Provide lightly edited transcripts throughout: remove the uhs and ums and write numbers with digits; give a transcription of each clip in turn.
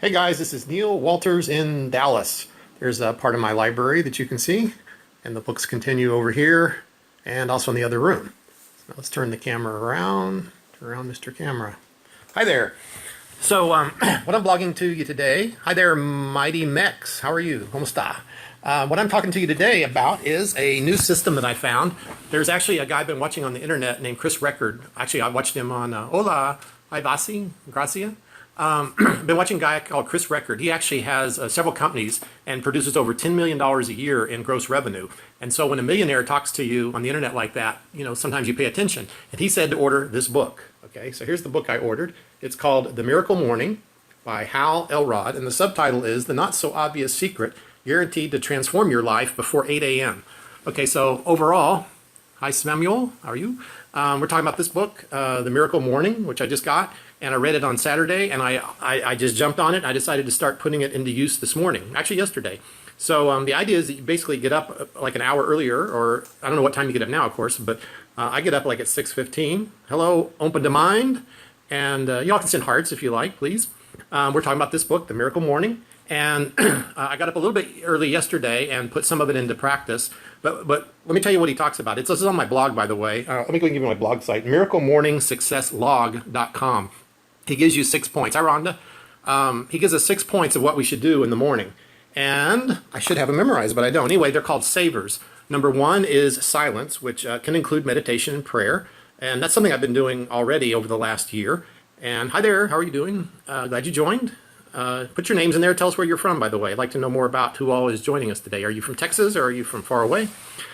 Hey guys, this is Neil Walters in Dallas. There's a part of my library that you can see, and the books continue over here and also in the other room. So let's turn the camera around. Turn around, Mr. Camera. Hi there. So, what I'm blogging to you today, hi there, Mighty Mex. How are you? ¿Cómo está? What I'm talking to you today about is a new system that I found. There's actually a guy I've been watching on the internet named Chris Record. Actually, I watched him on Hola, Ivasi, Gracia. Been watching a guy called Chris Record. He actually has several companies and produces over $10 million a year in gross revenue. And so when a millionaire talks to you on the internet like that, sometimes you pay attention. And he said to order this book. Okay, so here's the book I ordered. It's called The Miracle Morning by Hal Elrod. And the subtitle is The Not So Obvious Secret Guaranteed to Transform Your Life Before 8 a.m. Okay, so overall, hi Samuel, how are you? We're talking about this book, The Miracle Morning, which I just got. And I read it on Saturday, and I just jumped on it. I decided to start putting it into use this morning, actually yesterday. So the idea is that you basically get up like an hour earlier, or I don't know what time you get up now, of course, but I get up like at 6:15. Hello, open to mind. And y'all can send hearts if you like, please. We're talking about this book, The Miracle Morning. And I got up a little bit early yesterday and put some of it into practice. But let me tell you what he talks about. This is on my blog, by the way. Let me go and give you my blog site, miraclemorningsuccesslog.com. He gives you 6 points. Hi, Rhonda. He gives us 6 points of what we should do in the morning. And I should have them memorized, but I don't. Anyway, they're called savers. Number 1 is silence, which can include meditation and prayer. And that's something I've been doing already over the last year. And hi there, how are you doing? Glad you joined. Put your names in there. Tell us where you're from, by the way. I'd like to know more about who all is joining us today. Are you from Texas or are you from far away?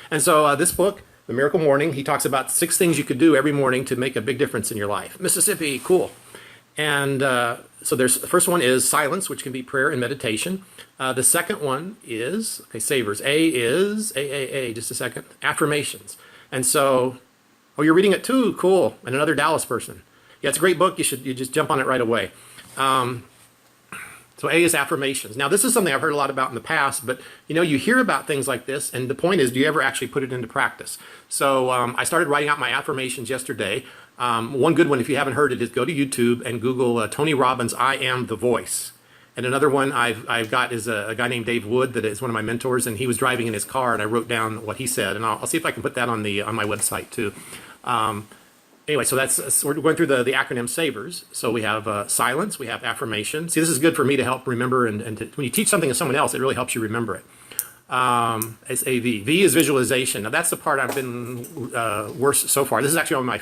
And so this book, The Miracle Morning, he talks about 6 things you could do every morning to make a big difference in your life. Mississippi, cool. And so the first one is silence, which can be prayer and meditation. The second one is, okay, savers. A is, just a second, affirmations. And so, oh, you're reading it too, cool. And another Dallas person. Yeah, it's a great book. You just jump on it right away. So A is affirmations. Now, this is something I've heard a lot about in the past, but you hear about things like this, and the point is, do you ever actually put it into practice? So I started writing out my affirmations yesterday. One good one, if you haven't heard it, is go to YouTube and Google Tony Robbins' I Am the Voice. And another one I've got is a guy named Dave Wood that is one of my mentors, and he was driving in his car, and I wrote down what he said, and I'll see if I can put that on my website too. Anyway, so we're going through the acronym SAVERS. So we have silence, we have affirmation. See, this is good for me to help remember, and when you teach something to someone else, it really helps you remember it. It's AV. V is visualization. Now that's the part I've been worse so far. This is actually on my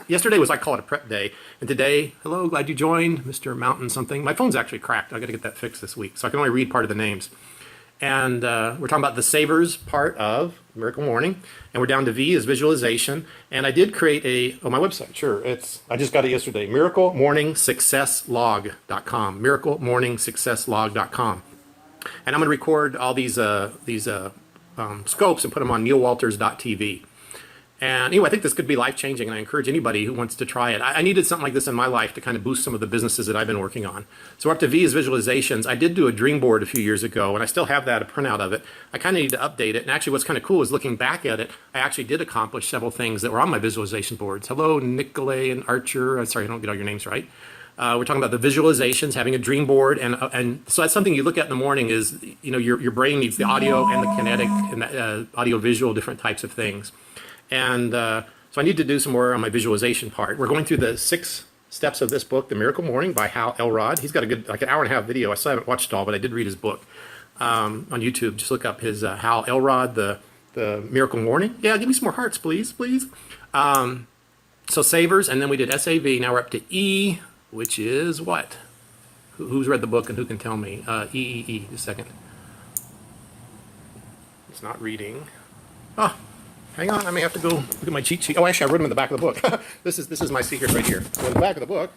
yesterday was, I call it a prep day. And today, hello, glad you joined, Mr. Mountain something. My phone's actually cracked. I got to get that fixed this week. So I can only read part of the names. And we're talking about the savers part of Miracle Morning. And we're down to V is visualization. And I did create my website, sure. I just got it yesterday, miraclemorningsuccesslog.com, miraclemorningsuccesslog.com. And I'm going to record all these scopes and put them on neilwalters.tv. And anyway, I think this could be life-changing, and I encourage anybody who wants to try it. I needed something like this in my life to kind of boost some of the businesses that I've been working on. So we're up to V is visualizations. I did do a dream board a few years ago, and I still have that, a printout of it. I kind of need to update it. And actually what's kind of cool is looking back at it, I actually did accomplish several things that were on my visualization boards. Hello, Nicolay and Archer. Sorry, I don't get all your names right. We're talking about the visualizations, having a dream board, and so that's something you look at in the morning is, your brain needs the audio and the kinetic and the audio visual, different types of things. And so I need to do some more on my visualization part. We're going through the 6 steps of this book, The Miracle Morning by Hal Elrod. He's got a good, like an hour and a half video. I still haven't watched it all, but I did read his book on YouTube. Just look up his Hal Elrod, the Miracle Morning. Yeah, give me some more hearts, please. So savers, and then we did SAV. Now we're up to E, which is what? Who's read the book and who can tell me? E. Just a second. It's not reading. Oh, hang on. I may have to go look at my cheat sheet. Oh, actually, I wrote them in the back of the book. This is my secret right here. So in the back of the book,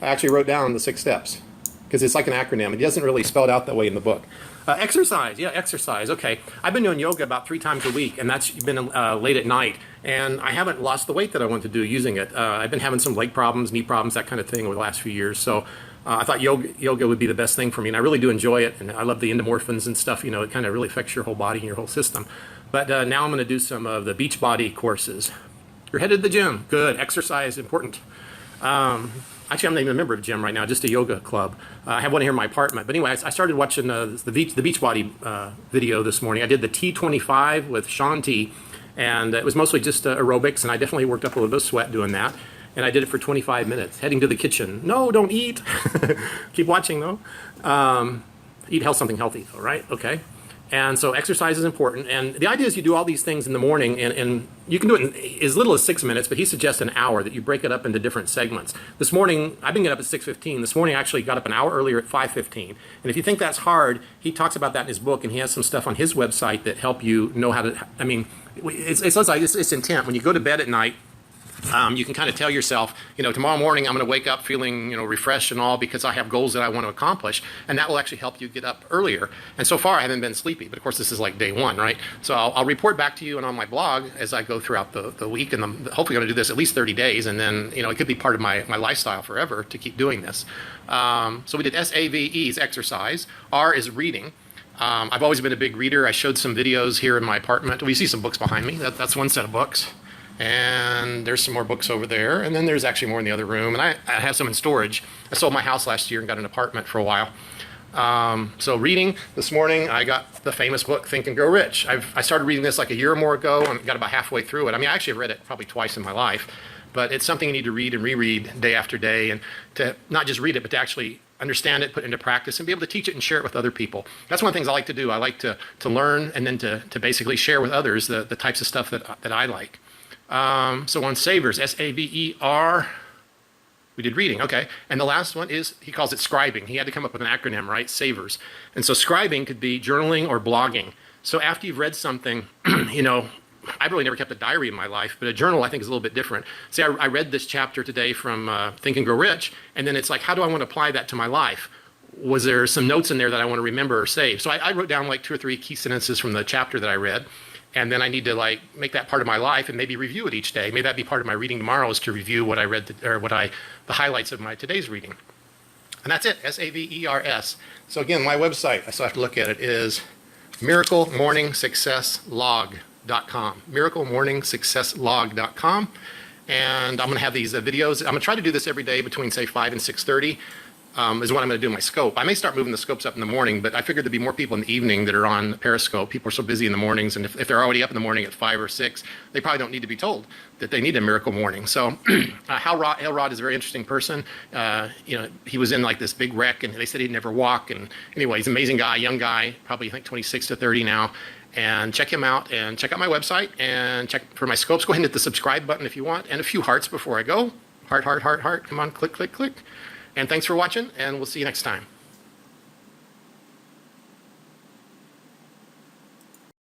I actually wrote down the 6 steps because it's like an acronym. It doesn't really spell it out that way in the book. Exercise. Yeah, exercise. Okay. I've been doing yoga about 3 times a week, and that's been late at night. And I haven't lost the weight that I want to do using it. I've been having some leg problems, knee problems, that kind of thing over the last few years. So I thought yoga would be the best thing for me, and I really do enjoy it. And I love the endorphins and stuff. It kind of really affects your whole body and your whole system. But now I'm going to do some of the Beachbody courses. You're headed to the gym. Good. Exercise, important. Actually, I'm not even a member of a gym right now, just a yoga club. I have one here in my apartment. But anyway, I started watching the Beachbody video this morning. I did the T25 with Sean T, and it was mostly just aerobics, and I definitely worked up a little bit of sweat doing that. And I did it for 25 minutes, heading to the kitchen. No, don't eat. Keep watching, though. Eat something healthy, though, right? Okay. And so exercise is important. And the idea is you do all these things in the morning, and you can do it in as little as 6 minutes, but he suggests an hour, that you break it up into different segments. This morning, I've been getting up at 6:15. This morning, I actually got up an hour earlier at 5:15. And if you think that's hard, he talks about that in his book, and he has some stuff on his website that help you know how to, I mean, it's like it's intent. When you go to bed at night, you can kind of tell yourself, tomorrow morning I'm going to wake up feeling, refreshed and all because I have goals that I want to accomplish, and that will actually help you get up earlier. And so far I haven't been sleepy, but of course this is like day one, right? So I'll report back to you and on my blog as I go throughout the week, and I'm hopefully going to do this at least 30 days, and then, it could be part of my lifestyle forever to keep doing this. So we did SAVE is exercise, R is reading. I've always been a big reader. I showed some videos here in my apartment. We see some books behind me. That's one set of books. And there's some more books over there, and then there's actually more in the other room, and I have some in storage. I sold my house last year and got an apartment for a while. So reading, this morning I got the famous book Think and Grow Rich. I started reading this like a year or more ago and got about halfway through it. I mean, I actually have read it probably twice in my life, but it's something you need to read and reread day after day, and to not just read it, but to actually understand it, put it into practice, and be able to teach it and share it with other people. That's one of the things I like to do. I like to learn and then to basically share with others the types of stuff that I like. So on Savers, S-A-V-E-R, we did reading, okay. And the last one is, he calls it scribing. He had to come up with an acronym, right? Savers. And so scribing could be journaling or blogging. So after you've read something, I've really never kept a diary in my life, but a journal I think is a little bit different. Say I read this chapter today from Think and Grow Rich, and then it's like, how do I want to apply that to my life? Was there some notes in there that I want to remember or save? So I wrote down like 2 or 3 key sentences from the chapter that I read. And then I need to make that part of my life and maybe review it each day. Maybe that be part of my reading tomorrow, is to review what I read, the highlights of my today's reading. And that's it, SAVERS. So again, my website, I still have to look at it, is miraclemorningsuccesslog.com. Miraclemorningsuccesslog.com. And I'm going to have these videos. I'm going to try to do this every day between, say, 5 and 6:30. Is what I'm going to do in my scope. I may start moving the scopes up in the morning, but I figured there'd be more people in the evening that are on Periscope. People are so busy in the mornings, and if they're already up in the morning at 5 or 6, they probably don't need to be told that they need a miracle morning. So Hal Elrod is a very interesting person. He was in like this big wreck, and they said he'd never walk. And anyway, he's an amazing guy, young guy, probably I think 26 to 30 now. And check him out, and check out my website, and check for my scopes. Go ahead and hit the subscribe button if you want, and a few hearts before I go. Heart, heart, heart, heart. Come on, click, click, click. And thanks for watching, and we'll see you next time.